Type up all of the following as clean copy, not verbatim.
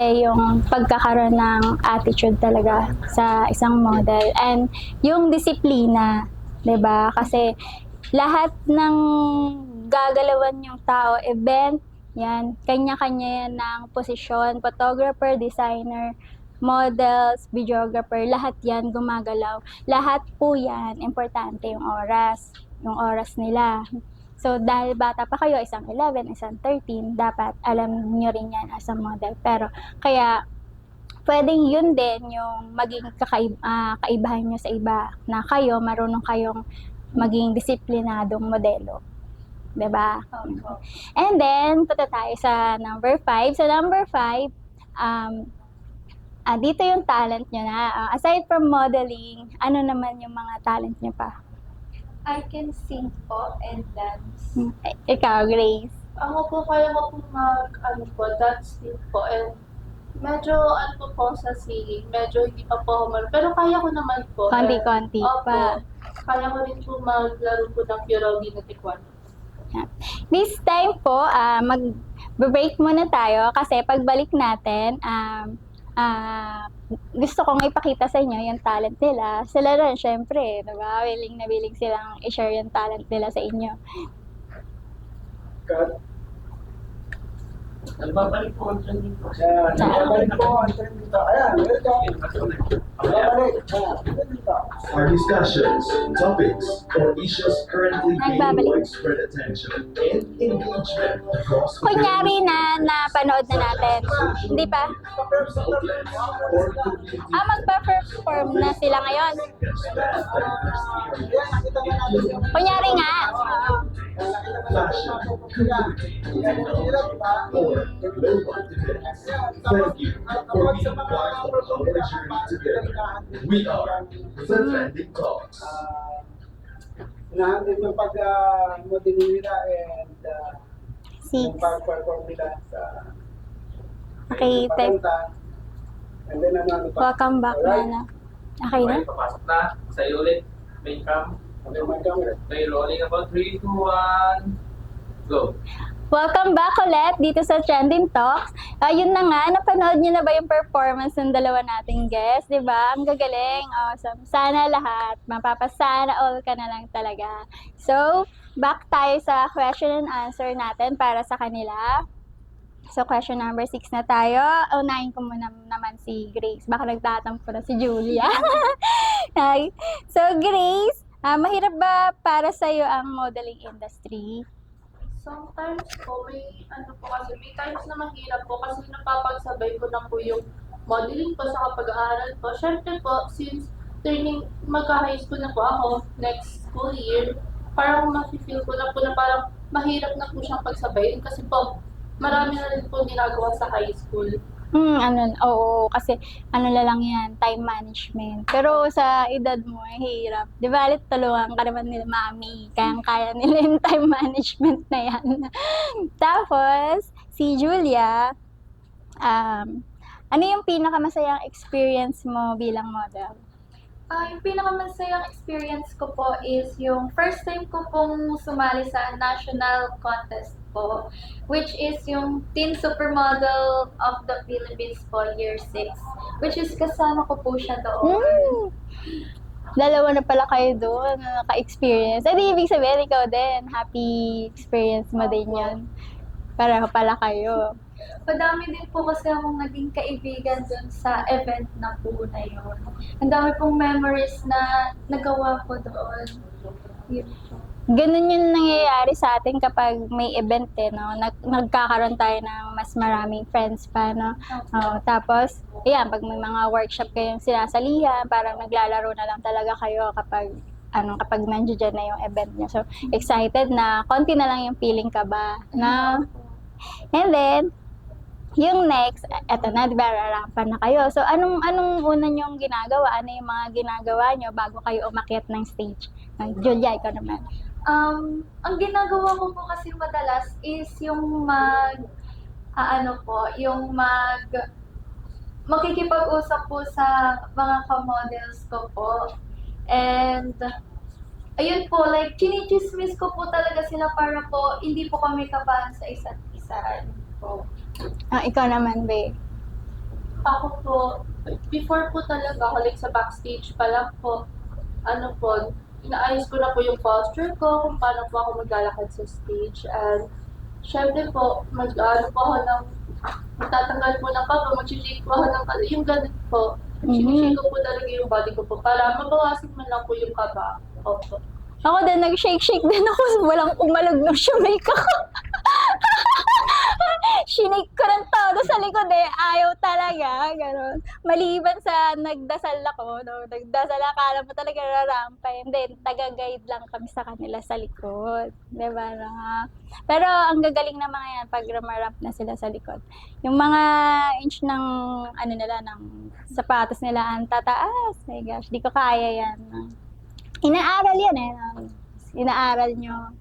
yung pagkakaroon ng attitude talaga sa isang model and yung disiplina, 'di ba? Kasi lahat ng gagalawan yung tao, event, yan, kanya-kanya yan ng posisyon, photographer, designer, models, videographer, lahat yan gumagalaw. Lahat po yan, importante yung oras nila. So, dahil bata pa kayo, isang 11, isang 13, dapat alam nyo rin yan as a model. Pero, kaya, pwedeng yun din yung maging kaibahan nyo sa iba na kayo, marunong kayong maging disiplinadong modelo. Diba? And then, punta tayo sa number 5. Sa number 5, dito yung talent nyo na. Aside from modeling, ano naman yung mga talent nyo pa? I can sing po and dance. Ikaw, Grace. Ako po, kaya ko po dance din po. And medyo, po sa singing, medyo hindi pa po ako pero kaya ko naman po. Konti-konti pa. Kaya ko rin po maglaro po ng Fiorelli na Taekwondo. This time po, mag-break muna tayo kasi pagbalik natin, gusto kong ipakita sa inyo yung talent nila. Sila rin, syempre, diba? Willing na willing silang i-share yung talent nila sa inyo. Nagbabalik po ang trending po. Nagbabalik po ang trending po. Ayan, welcome. Nagbabalik. Our discussions, topics, or issues currently gaining widespread attention and engagement across the Kunyari na napanood na natin. Hindi pa? Magpa-perform na sila ngayon. Kunyari nga. fashion, or global events. Thank you for being part of our journey together. We are the Trending Talks. Unahan din yung pag-modeling nila and yung 6. pag-perform nila sa Okay, pagkanta. And then ano pa? Welcome back na. Okay na? Okay, papasok na. Sa'yo ulit. Main cam. Okay, may camera. Okay, rolling about 3, 2, 1. Go. Welcome back ulit dito sa Trending Talks. Yun na nga, napanood niyo na ba yung performance ng dalawa nating guests? Diba? Ang gagaling, awesome. Sana lahat, mapapasana all ka na lang talaga. So, back tayo sa question and answer natin para sa kanila. So, question number 6 na tayo. Unahin ko muna naman si Grace. Baka nagtatampo na si Julia. Okay. So, Grace, mahirap ba para sa'yo ang modeling industry? Sometimes po, may times na mahirap po kasi napapagsabay ko na po yung modeling po sa pag-aaral po. Siyempre po, since magka-high school na po ako next school year, parang ma-feel ko na po na parang mahirap na po siyang pagsabayin kasi po, marami na rin po ginagawa sa high school. Oo, kasi na lang yan, time management. Pero sa edad mo, hirap. Di ba, tulungan ka naman nila mami. Kaya nila yung time management na yan. Tapos, si Julia, ano yung pinakamasayang experience mo bilang model? Yung pinakamasayang experience ko po is yung first time ko pong sumali sa national contest po, which is yung Teen Supermodel of the Philippines po, year 6, which is kasama ko po siya doon. Dalawa na pala kayo doon na naka-experience. Di ibig sabihin, ikaw din, happy experience mo din yun. Pareho pala kayo. Madami din po kasi akong naging kaibigan doon sa event na po na yun. Ang dami pong memories na nagawa ko doon. Yun po. Ganun yung nangyayari sa atin kapag may event no? Nagkakaroon tayo ng mas maraming friends pa, no? Tapos, ayan, pag may mga workshop kayong sinasalihan, parang naglalaro na lang talaga kayo kapag nandiyan na yung event niya. So, excited na, konti na lang yung feeling ka ba, na? And then, yung next, eto na, di ba, rarampan na kayo. So, anong una nyong ginagawa? Ano yung mga ginagawa nyo bago kayo umakyat ng stage? Julia, ikaw naman. Ang ginagawa ko po kasi madalas is yung makikipag-usap po sa mga ka-models ko po. And, ayun po, like, chinichismis ko po talaga sila para po hindi po kami kabahan sa isa't isa. Po. Ikaw naman, Be. Ako po, before po talaga ako, like sa backstage pa lang po, ano po, inaayos ko na po yung posture ko, kung paano po ako maglalakad sa stage. And syempre po, mag-ano po ako ng, magtatanggal po ng kaba, mag-shake po ako ng yung ganun po. Sinishake ko po talaga yung body ko po para mabawasan man lang po yung kaba. Opo. Ako din, nag-shake-shake din ako. Walang umalog na shumake ako. Shinake ko ng todo sa likod eh. Ayaw talaga. Ganon. Maliban sa nagdasal ako. No? Nagdasal, akala mo talaga rarampay. And then, taga-guide lang kami sa kanila sa likod. Diba? Pero ang gagaling na mga yan pag rumaramp na sila sa likod. Yung mga inch ng ano nila, ng sapatos nila ang tataas. My gosh, di ko kaya yan. Inaaral yan eh. Inaaral nyo.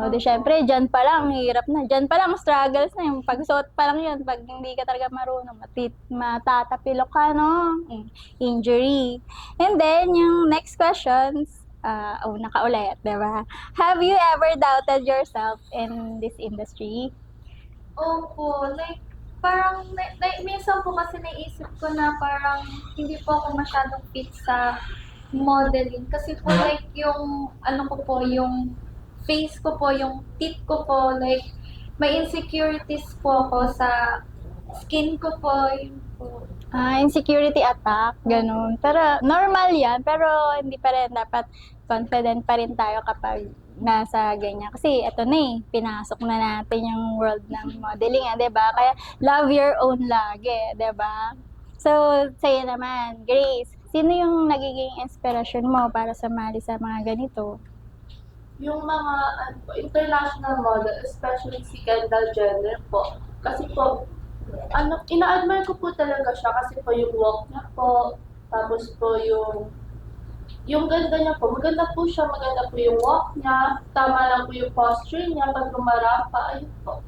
O, di syempre, dyan pa lang, hirap na. Dyan pa lang, struggles na yung pagsuot pa lang yun. Pag hindi ka talaga marunong, matatapilok ka, no? Injury. And then, yung next questions, una ka ulit, diba? Have you ever doubted yourself in this industry? Opo, like, parang, like, minsan po kasi naisip ko na parang hindi po ako masyadong fit sa modeling. Kasi po, like, yung, ano ko po, yung face ko po, yung teeth ko po, like, may insecurities po ako sa skin ko po, yun po. Insecurity attack, ganun. Pero normal yan, pero hindi pa rin dapat confident pa rin tayo kapag nasa ganyan. Kasi ito na eh, pinasok na natin yung world ng modeling, di ba? Kaya love your own lagi, di ba? So, sa'yo naman, Grace, sino yung nagiging inspirasyon mo para sumali sa mga ganito? Yung mga international model, especially si Kendall Jenner po. Kasi po, ina-admire ko po talaga siya kasi po yung walk niya po, tapos po yung ganda niya po, maganda po siya, maganda po yung walk niya, tama lang po yung posture niya, pag lumarapa, ayun po.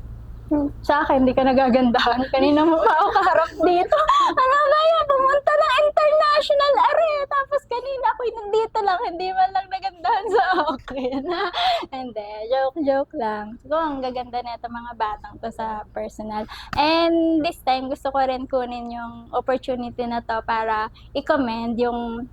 Sa akin, hindi ka nagagandahan. Kanina mo pa ako kaharap dito. Ano ba yan? Pumunta ng international arena. Tapos kanina ako'y nandito lang. Hindi man lang nagandahan sa akin. Hindi. Joke lang. Siguro ang gaganda na ito mga batang to sa personal. And this time, gusto ko rin kunin yung opportunity na to para i-commend yung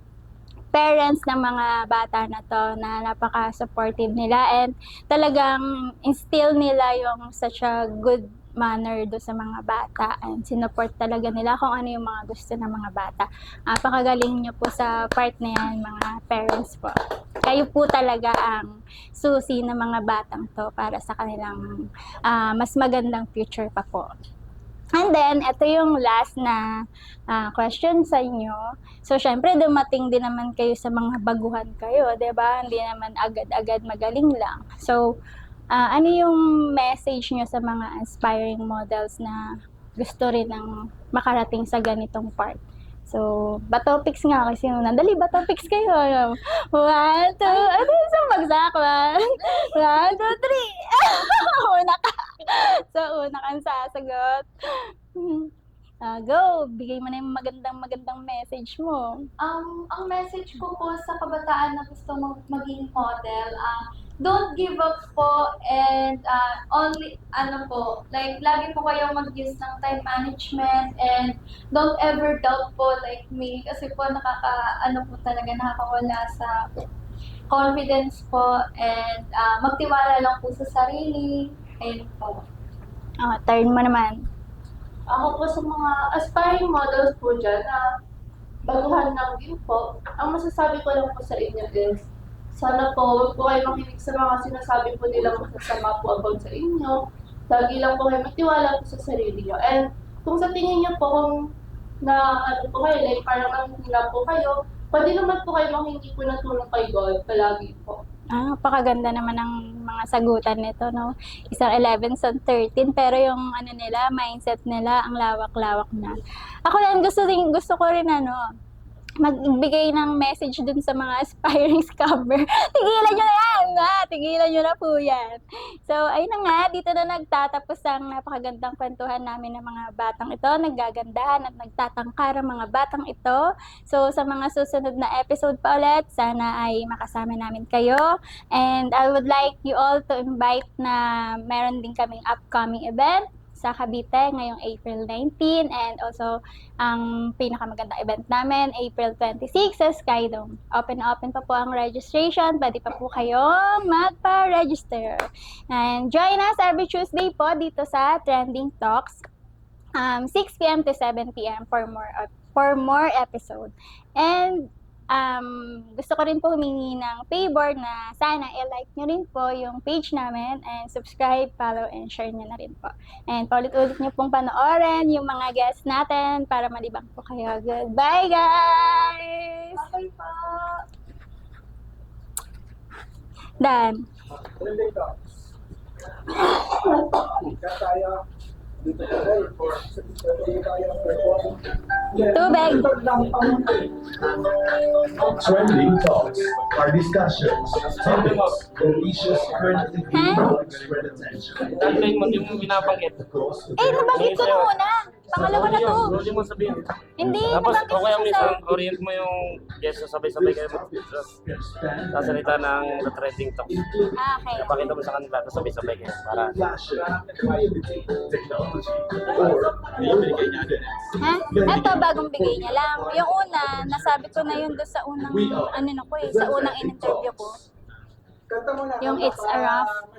parents ng mga bata na to na napaka-supportive nila and talagang instill nila yung such a good manner do sa mga bata and sinupport talaga nila kung ano yung mga gusto ng mga bata. Napakagaling nyo po sa part na yan, mga parents po. Kayo po talaga ang susi ng mga batang to para sa kanilang mas magandang future pa po. And then, ito yung last na question sa inyo. So, syempre, dumating din naman kayo sa mga baguhan kayo, di ba? Hindi naman agad-agad magaling lang. So, ano yung message nyo sa mga aspiring models na gusto rin ng makarating sa ganitong part? So, Batopics nga kasi muna. Dali, Batopics kayo. 1, 2, ano yung bagsak? 1, 2, 3. Una ka. So, una kang sasagot. Go, bigay mo na yung magandang message mo. Ang message ko po sa kabataan na gusto maging model, don't give up po and only, like, lagi po kayong mag-use ng time management and don't ever doubt po like me kasi po nakakawala sa confidence po and magtiwala lang po sa sarili. Ayun po. Turn mo naman. Ako po sa mga aspiring models po dyan na baguhan lang din po, ang masasabi ko lang po sa inyo is, sana po huwag po kayo makinig sa mga sinasabi po nilang masasama po about sa inyo. Lagi lang po kayo magtiwala po sa sarili nyo. And kung sa tingin nyo po kung na ano po kayo, like parang ang hila po kayo, pwede naman po kayo mahingi po ng tulong kay God palagi po. Napakaganda naman ng mga sagutan nito, no? Isang 11 sa 13, pero yung ano nila, mindset nila, ang lawak-lawak na. Ako yan, gusto ko rin magbigay ng message dun sa mga aspiring scammer. Tigilan nyo na yan! Tigilan nyo na po yan. So, ayun na nga, dito na nagtatapos ang napakagandang kwentuhan namin ng mga batang ito. Naggagandahan at nagtatangkar ang mga batang ito. So, sa mga susunod na episode pa ulit, sana ay makasama namin kayo. And I would like you all to invite na meron din kaming upcoming event sa Cavite ngayong April 19 and also ang pinakamagandang event namin April 26 sa Skydome. Open na open pa po ang registration. Pwede pa po kayong magpa-register. And join us every Tuesday po dito sa Trending Talks 6 p.m. to 7 p.m. for more episode. And gusto ko rin po humingi ng favor na sana i-like nyo rin po yung page namin and subscribe, follow, and share nyo na rin po. And paulit-ulit nyo pong panoorin yung mga guests natin para malibang po kayo. Goodbye, guys! Okay po. Done. Trending Talks. Kaya tayo, dito tayo, dito tayo, Tubig. Trending talks are discussions, topics, or issues currently being widespread attention. Tatay mo, hindi mo binabanggit. Across the Nabanggit ko na muna. Pangalawa na to. Hindi mo sabihin. Hindi, Tapos, nabanggit o kaya ko minsan, sa... orient mo yung guest na sabay-sabay kayo sasalita ng the trending talk. Okay. Napakita mo sa kanila, tapos sabay-sabay kayo. Para fashion, community, technology, or the events. Ha? Ito, bagong bigay niya lang. Yung una, nasabi ko na yun doon sa unang, sa unang in-interview ko. Kanta mo na. Yung It's a Rough.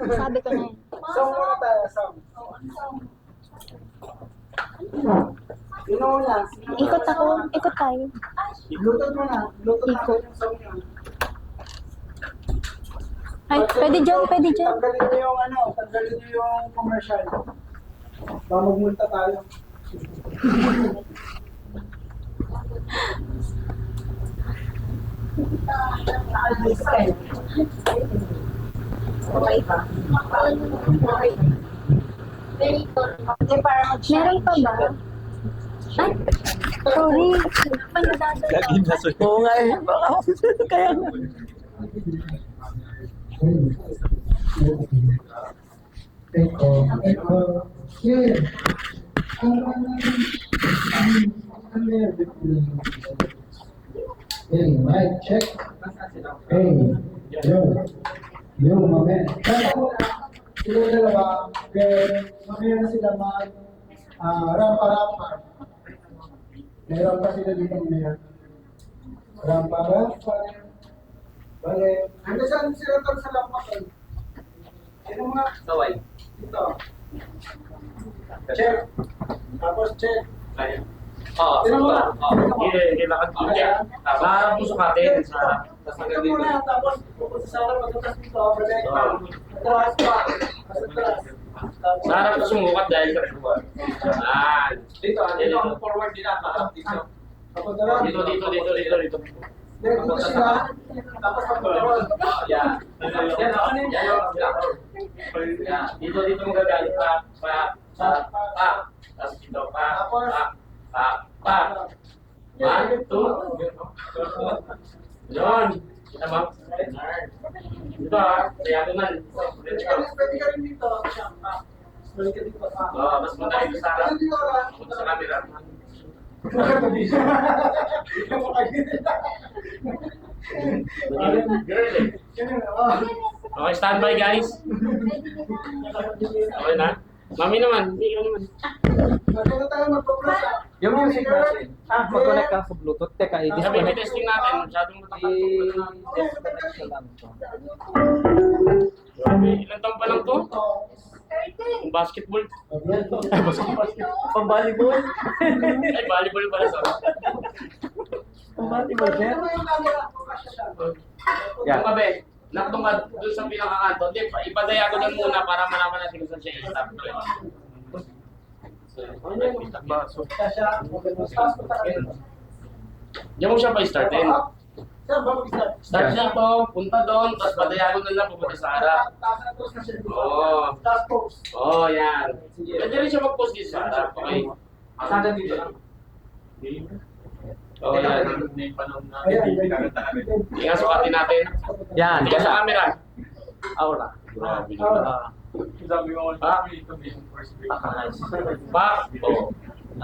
Sabi ko na yun. Song muna tayo, song. Sino muna? Ikot ako. Ikot tayo. Bluetooth mo na. Bluetooth natin yung song niyo. Ay, pwede dyan, pwede dyan. Tanggalin niyo yung tanggalin niyo yung commercial. Baka magmulta tayo. Meron pa ba? Ay, sorry. Panadadala. Oo nga eh. Kaya nga. Hey, mic check. Hey, yo, my man. Sila dalawa, mamaya na sila rampa-rampa. May rampa sila dito ngayon. Rampa-rampa. Bale, ano saan sila tag sa rampa ko? Sino mga? Saway. Dito. Check. Tapos check. Oo. Sino mga? Kailangan ko yan. Para puso natin sa Ito muna, tapos pupunta sa harap, pagkakas dito, balik. Atras pa. Atras. sa harap ko sumukat dahil sa kuwan. Yan. Dito ang forward din ako, dito. Papunta lang. Dito. Dito sila. Tapos papunta ron. Yan. Yan, ako na yan. Yan. Dito mo gagalit. Pa. Tapos dito. Pa. 1, 2. Yun. Kita ba? Dito kaya naman. Pwede ka rin dito. Pwede ka dito. Mas madali sa harap. Dito ka. Punta sa camera. Okay, standby guys. Okay na. Mami naman. Ikaw naman. Magkano tayo magpo-press? Yung music natin. Mag-connect ka sa Bluetooth. Teka, Sabi, may testing natin. Masyadong matagal. i-disconnect ka lang to. Grabe, ilan taon pa lang to? Yung basketball. Pang-volleyball. Ay, volleyball pala sa. Pang-volleyball, sir. Ano yung camera? Yeah. Kung kabe, nakatong ka doon sa pinakakanto. Hindi, ipadaya ko lang muna para malaman natin kung saan siya i-stop. Kasya. Tapos punta ka rin. Diyan mo siya pa i-startin. Sir, bago start. Start siya to, punta doon, tapos padayagon na lang pupunta sa harap. Tapos na siya. Oo. Tapos post. Oo, yan. Pwede rin siya mag-post dito sa harap. Okay. Saan dito lang? Oo, yan. Tingnan, sukatin natin. Yan, Tingnan sa camera. Aura. Grabe Aura. Back. Oh.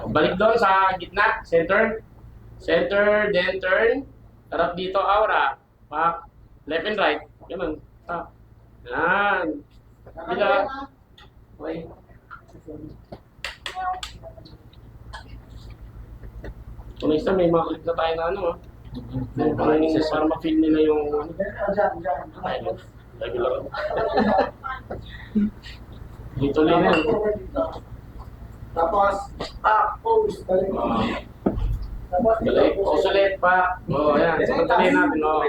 Balik doon sa gitna. Center. Center, then turn. Harap dito, aura. Back. Left and right. Ganun. Tap. Yan. Bila. Okay. Kung next time, may mga clip na tayo na ano ah. Para ma-feel nila yung ano. Regular. Dito lang yan. Tapos, pose. Balik. Pause ulit pa. Oo, ayan. Samantalin natin. Oo.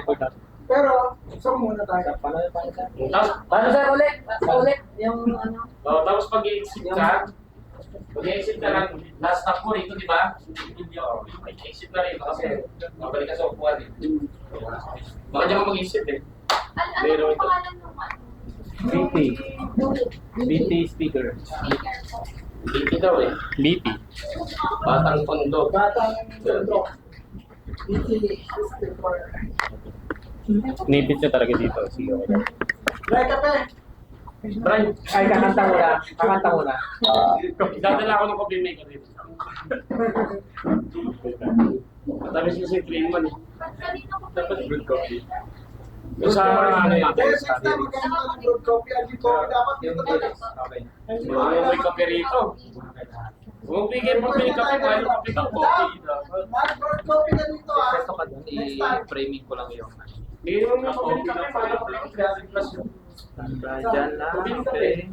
Pero, saan muna tayo? Tapos, Paano sir ulit? Ulit yung ano? tapos pag-i-exit ka, lang, last stop mo rito, di ba? Mag-exit na rito kasi mabalik ka sa upuan eh. Baka dyan ka mag-exit eh. Ano po pangalan ng ano? BT. BT speaker. Dito daw eh. BT. Batang Tondo. Batang Tondo. Nipit niya talaga dito. Sige, okay. Right, kape. Brian, Ay, kakanta mo na. Kakanta mo na. dadala ako ng coffee maker dito. Matamis kasi 3-in-1 eh. Dapat good coffee. Yung sa ano yan, Kaya next time, magkakaroon ng good coffee. Ang good coffee dapat dito tayo. Okay. may kape rito. Kung bigyan mo kape, mahal yung kape ng coffee. Mag-good coffee ka dito ah. Pwesto ka doon, i-framing ko lang yung Bigyan mo yung kape ng kape, mahal yung kape ng 300 plus yun. Dyan lang. Okay.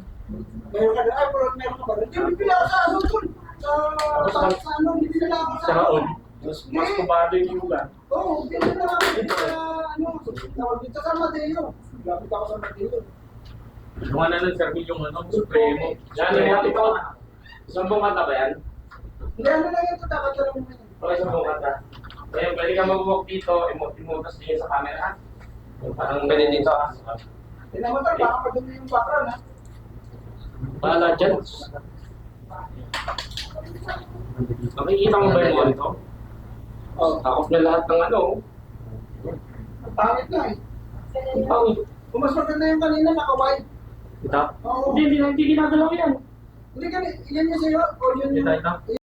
Meron ka na, ay, pero meron ka ba? Hindi, bibila ka sa ano dun. Sa ano, bibila ako sa Saka on. Mas kubado yung lugar. Oo, bibila ako dito sa ano. Tawag dito sa Mateo. Lapit ako sa Mateo. Gawa na ng service yung ano, supremo. Yan yung ito. Isang buong kanta ba yan? Hindi, ano lang ito, dapat ka lang mo. Okay, isang buong kanta. Ngayon, pwede ka mag-walk dito, imutas tingin sa camera. Parang pwede dito ah. Tinamatar, baka padumi yung background ha. Bahala dyan. Nakikita mo ba yung monitor? Oh, Takot na lahat ng ano. ang pangit na eh. Pangit. Kung mas maganda yung kanina, naka-wide. Ito? Oo. Hindi ginagalaw yan. Hindi, yan yung sa'yo. O yun yung... Ito.